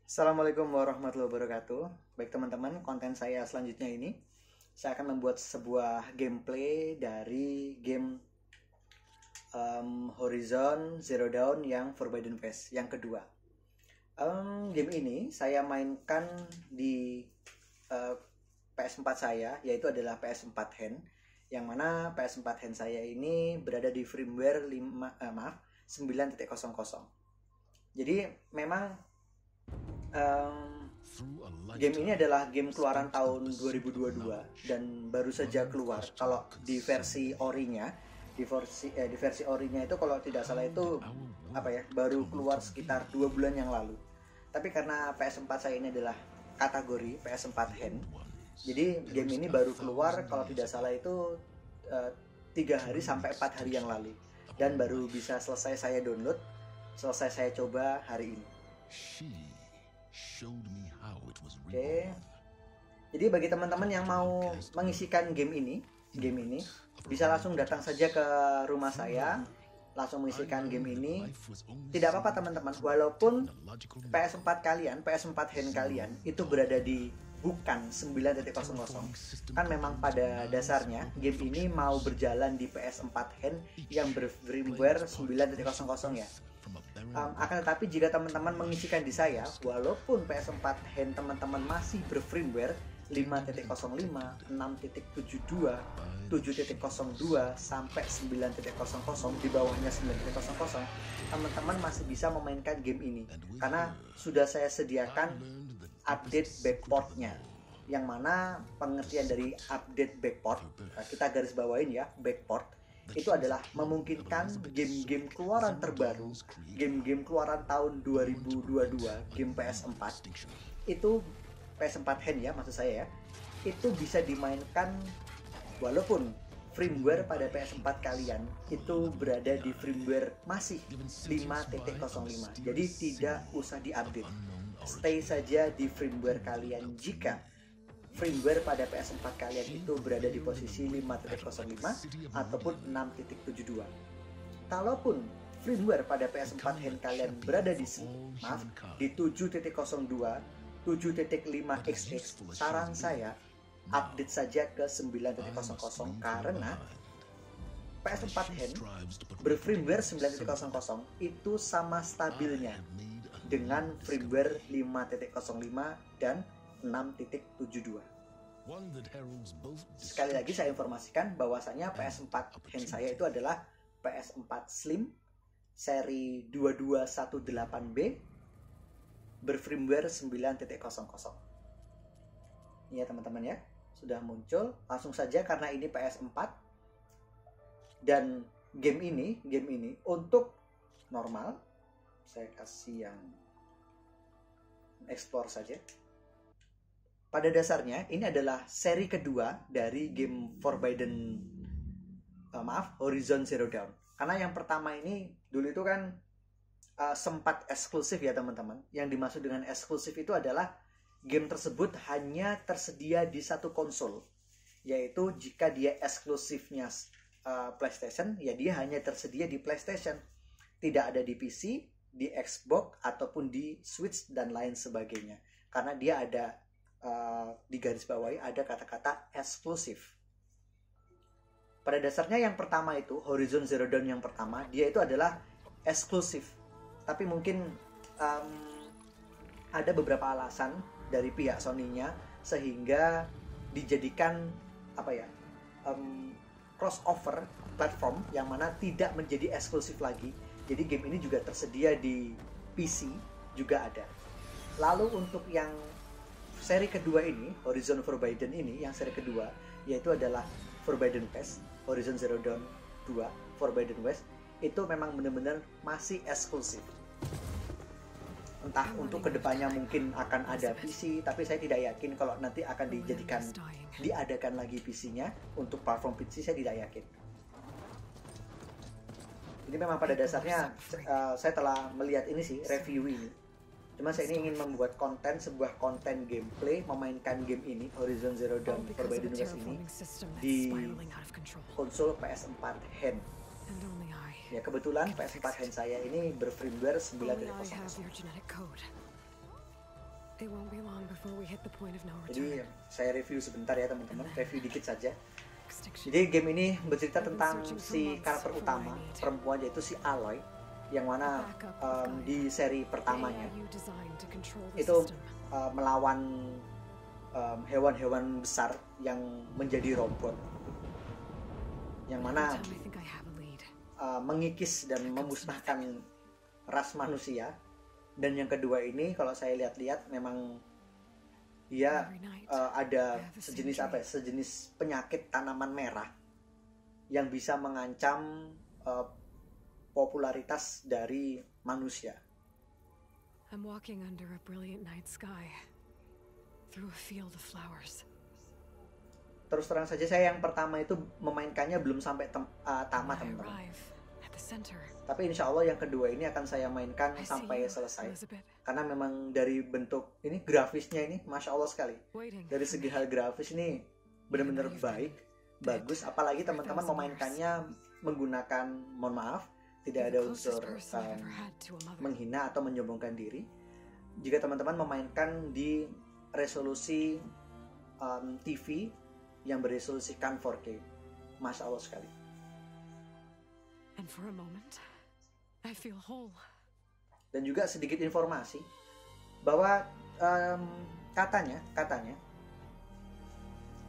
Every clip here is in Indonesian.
Assalamualaikum warahmatullahi wabarakatuh. Baik teman-teman, konten saya selanjutnya ini saya akan membuat sebuah gameplay dari game Horizon Zero Dawn yang Forbidden West yang kedua. Game ini saya mainkan di PS4 saya, yaitu adalah PS4 hand, yang mana PS4 hand saya ini berada di firmware 9.0. Jadi memang game ini adalah game keluaran tahun 2022 dan baru saja keluar. Kalau di versi orinya, di versi orinya itu kalau tidak salah itu baru keluar sekitar 2 bulan yang lalu. Tapi karena PS4 saya ini adalah kategori PS4 hand, jadi game ini baru keluar kalau tidak salah itu 3 hari sampai 4 hari yang lalu, dan baru bisa selesai saya download, selesai saya coba hari ini. Oke. Jadi bagi teman-teman yang mau mengisikan game ini bisa langsung datang saja ke rumah saya, langsung mengisikan game ini. Tidak apa-apa teman-teman, walaupun PS4 kalian, PS4 hand kalian itu berada di bukan 9.0. Kan memang pada dasarnya game ini mau berjalan di PS4 hand yang berfirmware 9.0 ya. Akan tetapi jika teman-teman mengisikan di saya, walaupun PS4 hand teman-teman masih berfirmware 5.05, 6.72, 7.02 sampai 9.00, di bawahnya 9.00, teman-teman masih bisa memainkan game ini karena sudah saya sediakan update backportnya. Yang mana pengertian dari update backport, kita garis bawain ya, backport itu adalah memungkinkan game-game keluaran terbaru, game-game keluaran tahun 2022, game PS4 itu, PS4 hand ya maksud saya ya, itu bisa dimainkan walaupun firmware pada PS4 kalian itu berada di firmware masih 5.05. Jadi tidak usah diupdate, stay saja di firmware kalian jika firmware pada PS4 kalian itu berada di posisi 5.05 ataupun 6.72. Kalaupun firmware pada PS4 hand kalian berada di 7.02, 7.5xx, saran saya update saja ke 9.00 karena PS4 hand berfirmware 9.0 itu sama stabilnya dengan firmware 5.05 dan 6.72. Sekali lagi saya informasikan bahwasanya PS4 hand saya itu adalah PS4 Slim seri 2218B berfirmware 9.0. Ya teman-teman ya, sudah muncul. Langsung saja karena ini PS4 dan game ini untuk normal, saya kasih yang explore saja. Pada dasarnya ini adalah seri kedua dari game Horizon Zero Dawn. Karena yang pertama ini dulu itu kan sempat eksklusif ya teman-teman. Yang dimaksud dengan eksklusif itu adalah game tersebut hanya tersedia di satu konsol, yaitu jika dia eksklusifnya PlayStation, ya dia hanya tersedia di PlayStation, tidak ada di PC, di Xbox ataupun di Switch dan lain sebagainya. Karena dia ada di garis bawahi ada kata-kata eksklusif. Pada dasarnya yang pertama itu Horizon Zero Dawn yang pertama, dia itu adalah eksklusif. Tapi mungkin ada beberapa alasan dari pihak Sony-nya sehingga dijadikan crossover platform yang mana tidak menjadi eksklusif lagi. Jadi game ini juga tersedia di PC juga ada. Lalu untuk yang seri kedua ini, Horizon Forbidden ini, yang seri kedua yaitu adalah Forbidden West, Horizon Zero Dawn 2, Forbidden West, itu memang benar-benar masih eksklusif. Entah untuk kedepannya mungkin akan ada PC, tapi saya tidak yakin kalau nanti akan diadakan lagi PC-nya untuk platform PC, saya tidak yakin. Jadi memang pada dasarnya saya telah melihat ini sih, review ini. Cuma saya ini ingin membuat sebuah konten gameplay memainkan game ini, Horizon Zero Dawn Forbidden West ini, di konsol PS4 hand. Ya kebetulan PS4 hand saya ini berfirmware 9.0. It won't be long before we hit the point of no Jadi return. saya review sebentar ya teman-teman, review dikit saja. Extinction. Jadi game ini bercerita tentang si karakter utama perempuan, yaitu si Aloy, yang mana di seri pertamanya AIU designed to control the itu system. melawan hewan-hewan besar yang menjadi robot, yang mana Every time I think I have a lead. mengikis dan memusnahkan ras manusia. Dan yang kedua ini kalau saya lihat-lihat memang dia ada sejenis apa ya, sejenis penyakit tanaman merah yang bisa mengancam popularitas dari manusia. I'm walking under a brilliant night sky, through a field of flowers. Terus terang saja saya yang pertama itu memainkannya belum sampai tamat I teman-teman. arrive at the center. Tapi insya Allah yang kedua ini akan saya mainkan I see sampai you, selesai. Elizabeth, Karena memang dari bentuk ini, grafisnya ini Masya Allah sekali. waiting Dari for segi me. hal grafis ini benar-benar baik, bagus. Apalagi teman-teman memainkannya menggunakan, mohon maaf, tidak ada You're the closest unsur person I've ever had to a mother. menghina atau menyombongkan diri. Jika teman-teman memainkan di resolusi TV yang beresolusikan 4K, Masya Allah sekali. And for a moment, I feel whole. Dan juga sedikit informasi bahwa katanya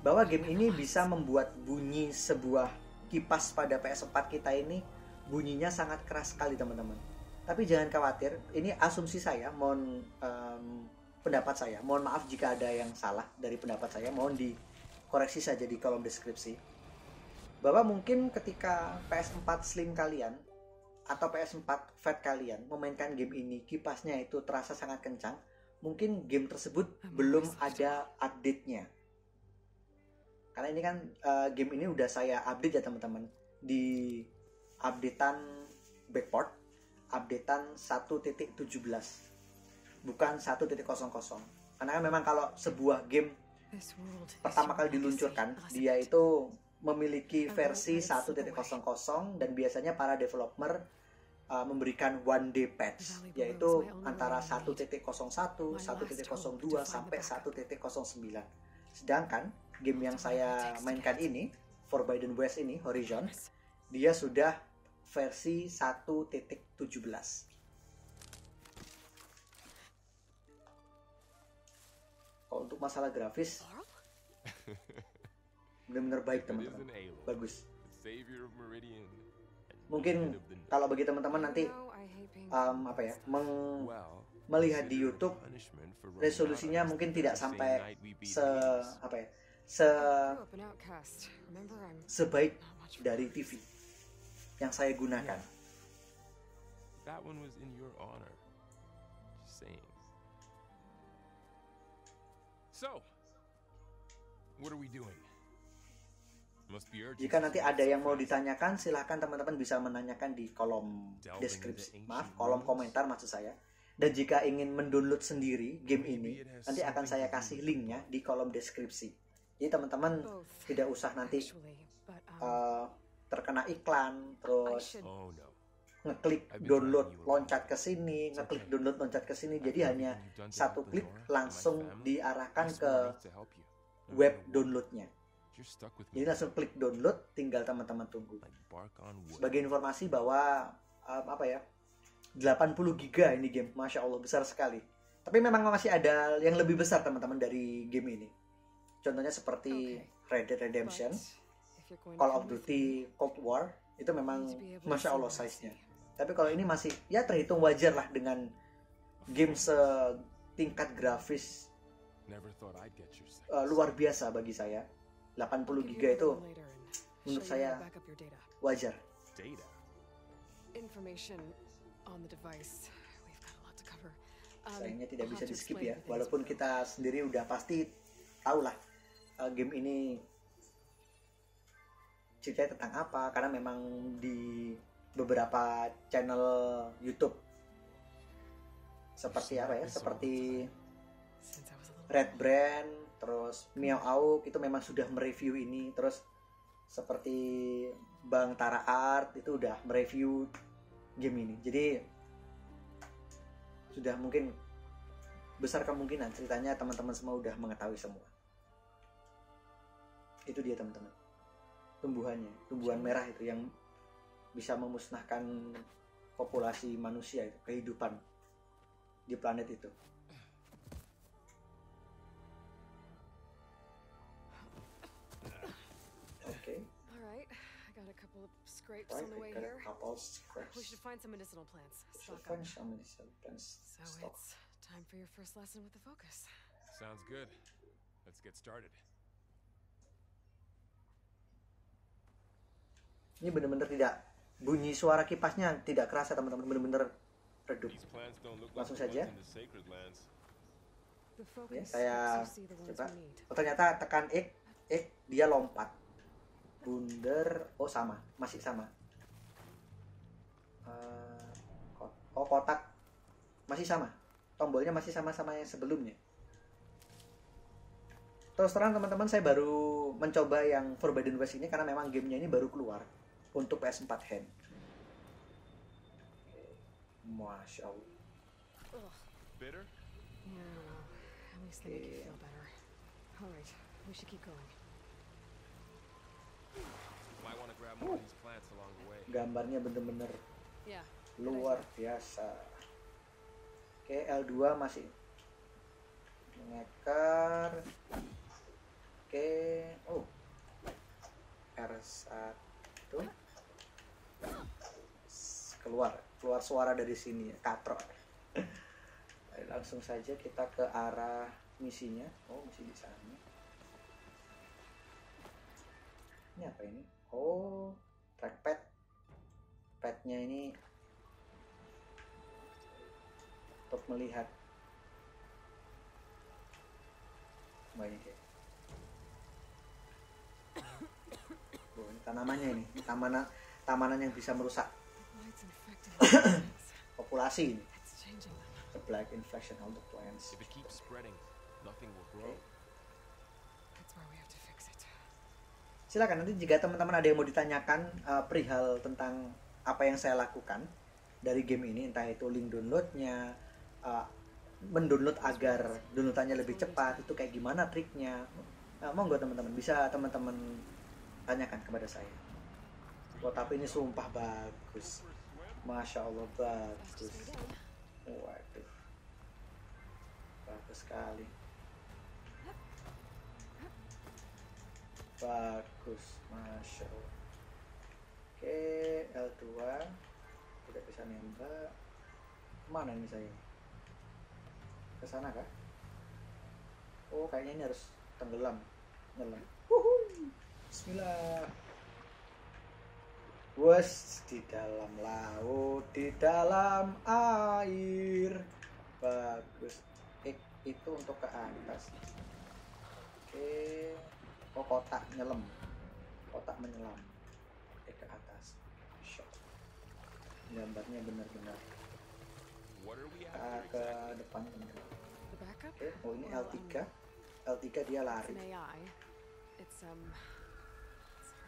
bahwa game ini bisa membuat bunyi sebuah kipas pada PS4 kita ini bunyinya sangat keras sekali teman-teman. Tapi jangan khawatir, ini asumsi saya, mohon pendapat saya, mohon maaf jika ada yang salah dari pendapat saya, mohon dikoreksi saja di kolom deskripsi. Bahwa mungkin ketika PS4 Slim kalian atau PS4 Fat kalian memainkan game ini, kipasnya itu terasa sangat kencang, mungkin game tersebut belum ada update-nya. Karena ini kan game ini udah saya update ya teman-teman, di updatean backport, updatean 1.17, bukan 1.00. Karena kan memang kalau sebuah game This world pertama is kali your legacy, diluncurkan, Elizabeth. dia itu memiliki versi 1.00 dan biasanya para developer memberikan one day patch, yaitu antara 1.01, 1.02 sampai 1.09. Sedangkan game yang saya mainkan ini, Forbidden West ini, Horizon, dia sudah versi 1.17. Kalau untuk masalah grafis benar-benar baik teman-teman, bagus. Mungkin kalau bagi teman-teman nanti apa ya, melihat di YouTube resolusinya mungkin tidak sampai sebaik dari TV yang saya gunakan. That one was in your honor. Just saying. So, what are we doing? Must be urgent. Jika nanti ada yang mau ditanyakan, silahkan teman-teman bisa menanyakan di kolom deskripsi, kolom komentar maksud saya. Dan jika ingin mendownload sendiri game ini, nanti akan saya kasih linknya di kolom deskripsi. Jadi teman-teman tidak usah nanti terkena iklan, terus Oh no. ngeklik download loncat ke sini, ngeklik download loncat ke sini. Jadi hanya satu klik langsung diarahkan ke web downloadnya. You're stuck with Jadi me. langsung klik download, tinggal teman-teman tunggu. Like bark on wood. Sebagai informasi bahwa 80 giga ini game, Masya Allah besar sekali. Tapi memang masih ada yang lebih besar teman-teman dari game ini. Contohnya seperti Red Dead Redemption, Call of Duty Cold War, itu memang Masya Allah size-nya. Tapi kalau ini masih ya terhitung wajar lah dengan game setingkat grafis Never thought I'd get your sex. luar biasa bagi saya. 80 giga itu menurut saya wajar. Data. Information on the device. We've got a lot to cover. Sayangnya tidak I'll bisa have to di skip explain ya, the things walaupun we know. kita sendiri udah pasti tahu lah game ini ceritanya tentang apa, karena memang di beberapa channel YouTube seperti apa ya, seperti Since I was a little Red Brand, terus Miao Auk itu memang sudah mereview ini, terus seperti Bang Tara Art itu udah mereview game ini. Jadi sudah mungkin besar kemungkinan ceritanya teman-teman semua udah mengetahui semua. Itu dia teman-teman, tumbuhan merah itu yang bisa memusnahkan populasi manusia, itu kehidupan di planet itu. Oke. Alright, I got a couple of scrapes on the way here. We should find some medicinal plants. Stock up. So it's time for your first lesson with the focus. Sounds good. Let's get started. Ini benar-benar tidak, bunyi suara kipasnya tidak kerasa teman-teman, benar-benar redup. These plants don't look Langsung like the saja. ones in the sacred lands. The Ya, focus saya helps you see the ones coba. we need. Oh, ternyata tekan X, dia lompat. Bundar, oh sama, masih sama. Oh, kotak masih sama. Tombolnya masih sama-sama yang sebelumnya. Terus terang teman-teman, saya baru mencoba yang Forbidden West ini karena memang gamenya ini baru keluar untuk PS4 hand. Masya Allah. Bitter? Yeah, well, at least they make you feel better. Alright, we should keep going. Might want to grab more of these plants along the way. Gambarnya bener-bener Yeah. luar biasa. Oke, L2 masih mengeker. Oke, oh, R1 keluar suara dari sini ya, katrok. Langsung saja kita ke arah misinya. Oh, misi di sana. Ini apa ini? Oh, trackpad. Padnya ini untuk melihat banyak ya. Oh, ini tanamannya ini, tamanan yang bisa merusak Light's infected with plants. populasi ini. It's changing them. The black infection on the plants. If it keeps spreading, nothing will grow. That's where we have to fix it. Silakan nanti jika teman-teman ada yang mau ditanyakan perihal tentang apa yang saya lakukan dari game ini, entah itu link downloadnya, mendownload agar downloadannya lebih cepat, itu kayak gimana triknya, monggo teman-teman bisa teman-teman tanyakan kepada saya. Wah, tapi ini sumpah bagus, masya Allah bagus. Waduh, bagus sekali, bagus, masya Allah. Oke, L2 tidak bisa nembak. Mana ini saya? Ke sana kah? Oh, kayaknya ini harus tenggelam, nyelam. Bismillah. Wes, di dalam laut, di dalam air. Bagus. Itu untuk ke atas. Oke. Oh, kotak nyelam. Kotak menyelam. Ke atas. Shot. Gambarnya benar-benar What are we ke after exactly? depan benar. The backup? Oke, oh ini Well, L3. L3 dia It's lari. an AI. It's hard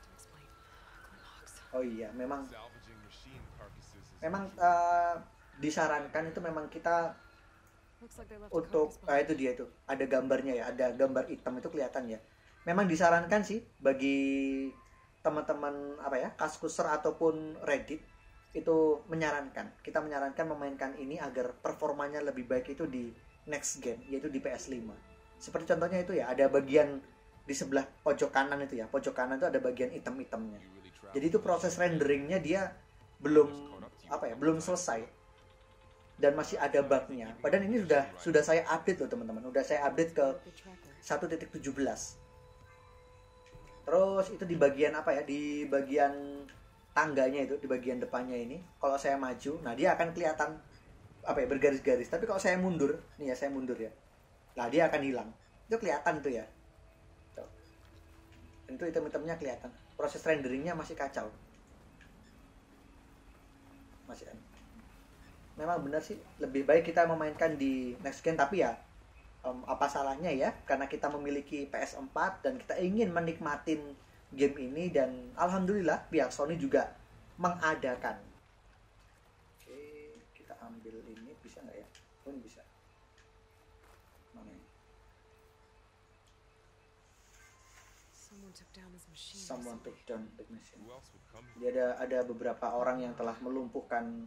to explain. Gleenox. Oh iya, memang Salvaging machine carcasses is memang usually- disarankan itu memang kita Looks like they left a untuk carcass behind. itu dia itu ada gambarnya ya, ada gambar hitam itu kelihatan ya. Memang disarankan sih bagi teman-teman apa ya, Kaskuser ataupun Reddit itu kita menyarankan memainkan ini agar performanya lebih baik itu di next gen, yaitu di PS5. Seperti contohnya itu ya, ada bagian di sebelah pojok kanan itu ya, pojok kanan itu ada bagian hitam-hitamnya. You really travel Jadi itu proses renderingnya dia belum apa ya, belum selesai dan masih ada bugnya. Padahal ini sudah saya update loh teman-teman, udah saya update ke Good tracker. 1.17. Terus itu di bagian apa ya, di bagian tangganya itu, di bagian depannya ini, kalau saya maju, nah dia akan kelihatan apa ya, bergaris-garis. Tapi kalau saya mundur, nih ya saya mundur ya, nah dia akan hilang. Itu kelihatan tuh ya. Tuh. Itu item-itemnya kelihatan. Proses renderingnya masih kacau. Masih kan. Memang benar sih, lebih baik kita memainkan di next gen, tapi ya apa salahnya ya, karena kita memiliki PS4 dan kita ingin menikmatin game ini, dan alhamdulillah pihak Sony juga mengadakan. Oke, kita ambil ini, bisa nggak ya? Oh, ini bisa. Someone took down the machine. Jadi ada beberapa orang yang telah melumpuhkan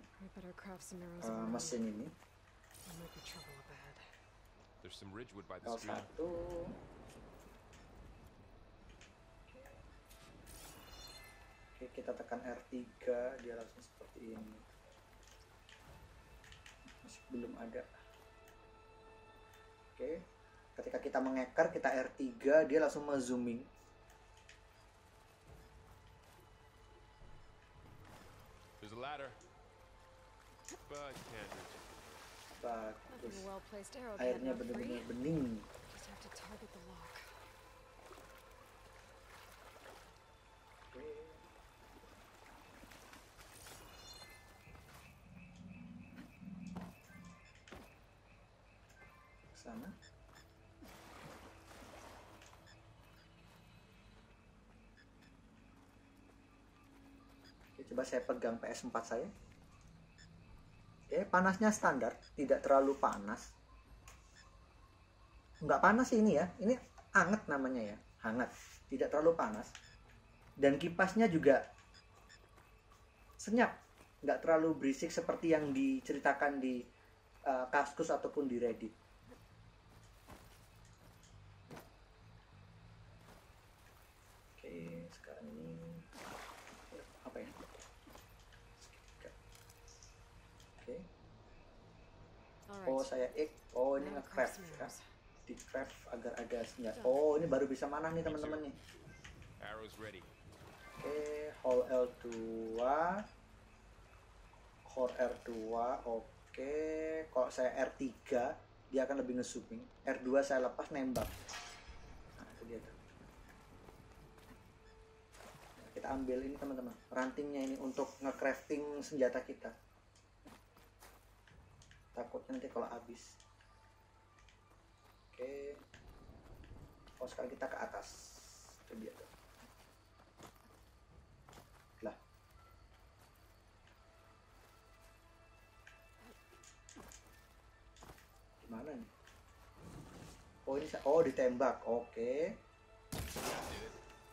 mesin ini. L1. Oke, kita tekan R3, dia langsung seperti ini. Masih belum ada. Oke, ketika kita mengeker, kita R3, dia langsung zooming. There's a ladder, but can't reach it. Bagus. Airnya benar-benar bening. Oke. Sana. Oke, coba saya pegang PS4 saya. Oke, panasnya standar, tidak terlalu panas. Nggak panas sih ini ya, ini hangat namanya ya, hangat, tidak terlalu panas. Dan kipasnya juga senyap, nggak terlalu berisik seperti yang diceritakan di Kaskus ataupun di Reddit. Oke, sekarang ini apa ya? Oke. Oh, saya oh ini nge-craft ya. Di craft agar ada senjata. Oh, ini baru bisa manah nih teman-teman nih. Oke, hold L2. Hold R2. Oke, kalau saya R3 dia akan lebih nge-zooming. R2 saya lepas nembak. Nah, itu dia tuh. Kita ambil ini teman-teman, rantingnya ini untuk nge-crafting senjata kita. Takutnya nanti kalau habis. Oke. Oh, sekarang kita ke atas. Itu dia tuh. Lah. Gimana nih? Oh, ini ditembak. Oke.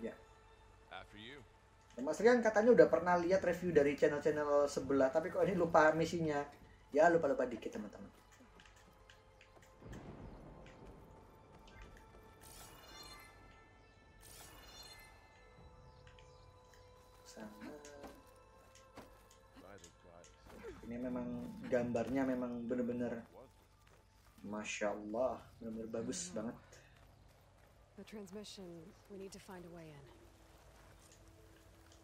Ya. Mas Rian katanya udah pernah lihat review dari channel-channel sebelah, tapi kok ini lupa misinya. Ya, lupa-lupa dikit teman-teman. Sana. Ini memang gambarnya memang bener-bener Masya Allah, bener-bener bagus banget. The transmission, we need to find a way in.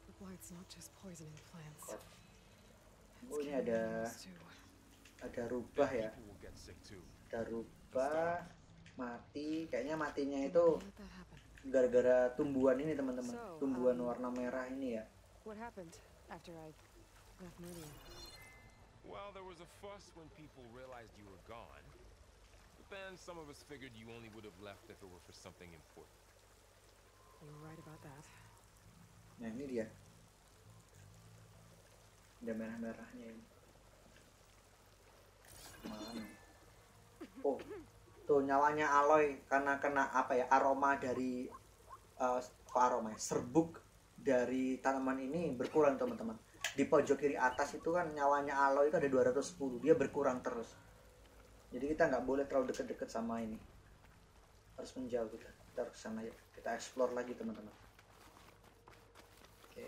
The blight's not just poisoning plants. Oh, ini ada rubah ya. Ada rubah mati, kayaknya matinya itu gara-gara tumbuhan ini teman-teman, tumbuhan warna merah ini ya. What happened after I left Meridian? Well, there was a fuss when people realized you were gone. But then some of us figured you only would have left if it were for something important. You're right about that. Nah, ini dia. Ada merah-merahnya ini. Mana? Oh, tuh nyawanya Aloy karena kena apa ya, aroma dari aroma serbuk dari tanaman ini berkurang teman-teman. Di pojok kiri atas itu kan nyawanya Aloy itu ada 210, dia berkurang terus. Jadi kita nggak boleh terlalu deket-deket sama ini, harus menjauh. Kita harus ke sana ya, kita explore lagi teman-teman. Oke,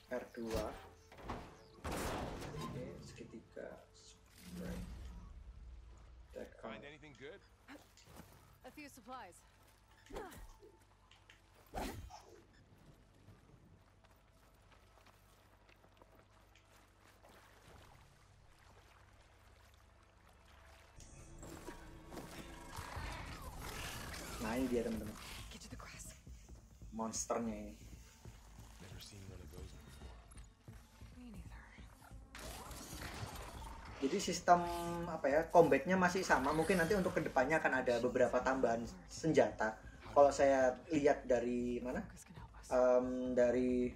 R2. Oke, segitiga. Right. Find anything good? A few supplies. Nah, ini dia teman-teman. Monsternya ini. Jadi sistem apa ya, combatnya masih sama. Mungkin nanti untuk kedepannya akan ada beberapa tambahan senjata. Kalau saya lihat dari mana? Dari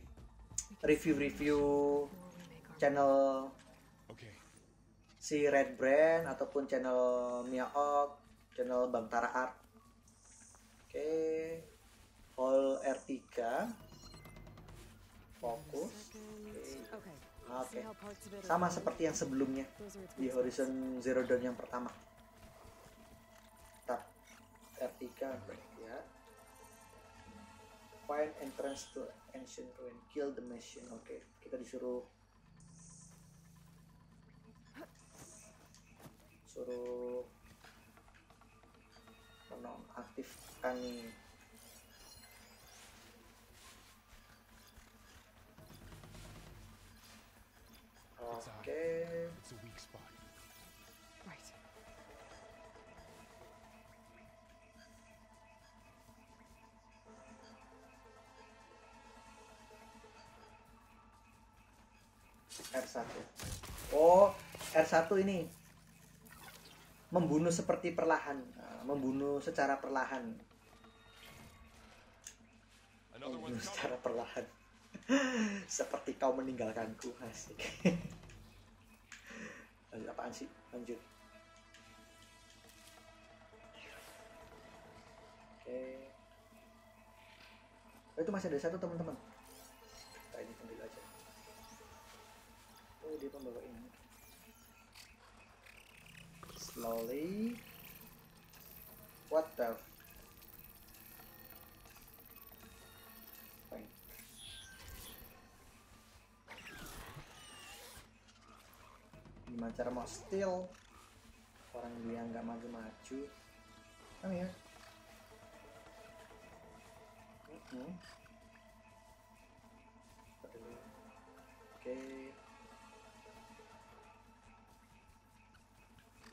review-review channel si Red Brand ataupun channel Mia Ok, channel Bang Tara Art. Oke, Hall R3, fokus. Oke. Sama seperti yang sebelumnya di Horizon Zero Dawn yang pertama. Tab R3 ya. Find entrance to ancient ruin, kill the machine. Oke, kita disuruh menonaktifkan nih. Oke. R1. Oh, R1 ini membunuh seperti perlahan, membunuh secara perlahan. Membunuh secara perlahan. Seperti kau meninggalkanku, asik. Apaan sih? Lanjut. Oke. Oh, itu masih ada satu teman-teman. Kita ini ambil aja. Oh, dia pembawa ini. Slowly. What the? Fine. Gimana cara mau steal? Orang dia nggak maju-maju. Oh ya. Oke.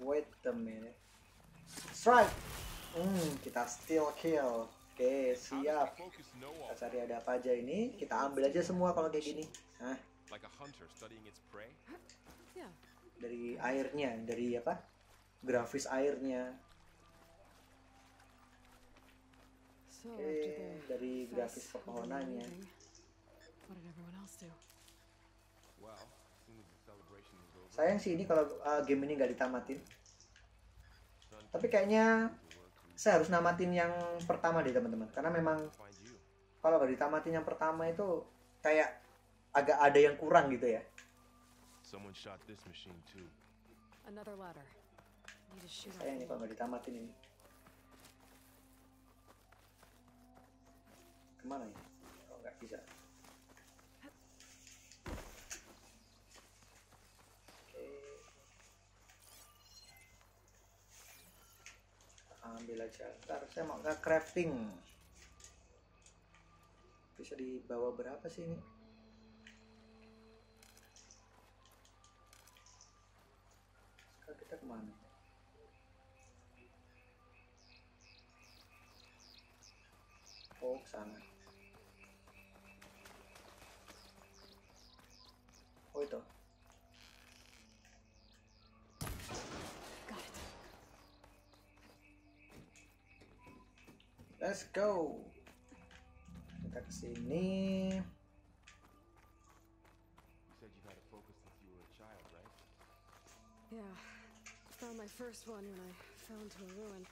Wait a minute. Strike. Kita steal kill. Oke, siap. Kita cari ada apa aja ini. Kita ambil aja semua kalau kayak gini. Nah. Dari airnya, dari apa? Grafis airnya. Oke, dari grafis pepohonannya. Sayang sih ini kalau game ini nggak ditamatin. Tapi kayaknya saya harus namatin yang pertama deh teman-teman. Karena memang kalau nggak ditamatin yang pertama itu kayak agak ada yang kurang gitu ya. Sayang nih kalau nggak ditamatin ini. Kemana ya? Oh, nggak bisa. Ambil aja. Ntar saya mau ke crafting. Bisa dibawa berapa sih ini? Sekarang kita kemana? Oh, ke sana. Oh, itu. Let's go. Kita kesini. Yeah, found my first one when I fell into a ruin.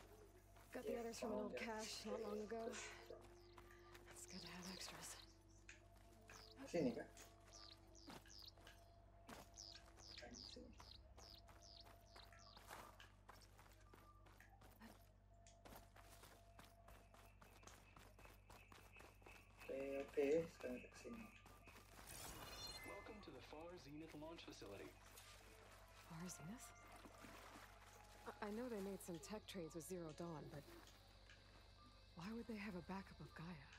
Got the others from an old cache not long ago. It's good to have extras. Sini kak. Oke, sekarang kita kesini. Welcome to the Far Zenith launch facility. Far Zenith? I know they made some tech trades with Zero Dawn, but why would they have a backup of Gaia?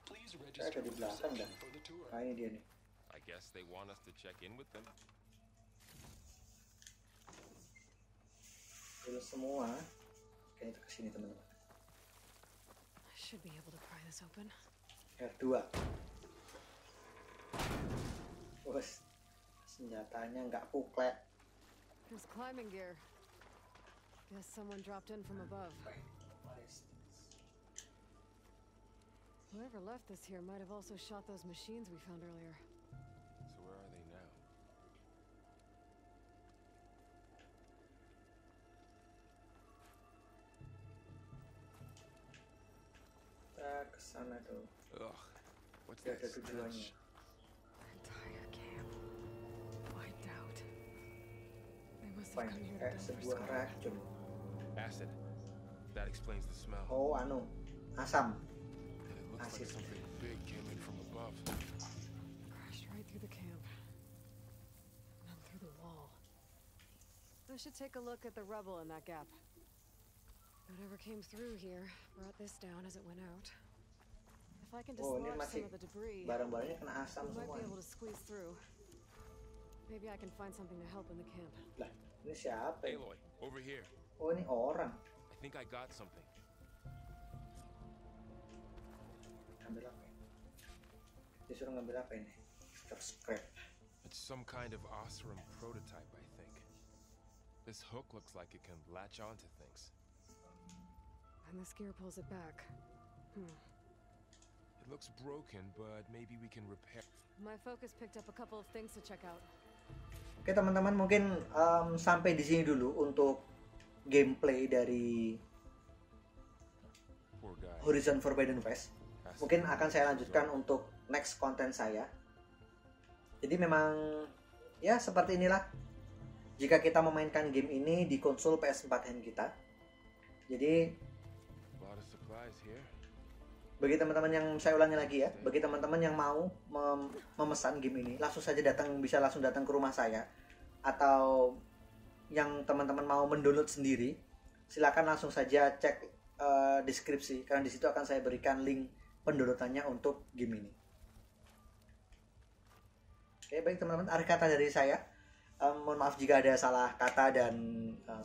Please register di belakang dah. for the tour. Nah, ini dia nih. I guess they want us to check in with them. Terus semua. Kayaknya itu kesini teman-teman. I should be able to pry this open. R2. Bos, senjatanya nggak puklet. There's climbing gear. Guess someone dropped in from above. Whoever left this here might have also shot those machines we found earlier. So where are they now? Kita sana tuh. Ugh, what's Dia that ada tujuannya. stench? Entire camp wiped out. They must Apa have ini? come here to Kayak dump their sebuah scrap. racun. Acid. That explains the smell. Oh, asam. And it looks acid. like something big came in from above. Crashed right through the camp. And then through the wall. I should take a look at the rubble in that gap. Whatever came through here brought this down as it went out. If I can Oh, ini dislodge masih some of the debris, barang-barangnya kena asam we might semua. be able to squeeze through. Maybe I can find something to help in the camp. Lah, ini siapa ini? Aloy, over here. Oh, ini orang. I think I got something. Ngambil apa ini? Disuruh ngambil apa ini? Scrap. It's some kind of Osram prototype, I think. This hook looks like it can latch onto things. And this gear pulls it back. It looks broken, but maybe we can repair. My focus picked up a couple of things to check out. Oke teman-teman, mungkin sampai di sini dulu untuk gameplay dari Poor guy. Horizon Forbidden West. Mungkin akan saya lanjutkan untuk next konten saya. Jadi memang ya seperti inilah jika kita memainkan game ini di konsol PS4 hand kita. Jadi A lot of supplies here. bagi teman-teman yang, saya ulangi lagi ya, bagi teman-teman yang mau memesan game ini, bisa langsung datang ke rumah saya, atau yang teman-teman mau mendownload sendiri, silakan langsung saja cek deskripsi, karena di situ akan saya berikan link pendownloadannya untuk game ini. Oke, baik teman-teman, akhir kata dari saya. Mohon maaf jika ada salah kata dan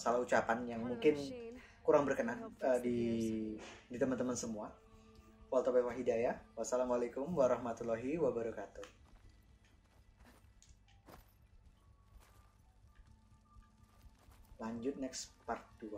salah ucapan yang mungkin kurang berkenan di teman-teman semua. Wal taufiq wal hidayah. Wassalamualaikum warahmatullahi wabarakatuh. Lanjut next part 2.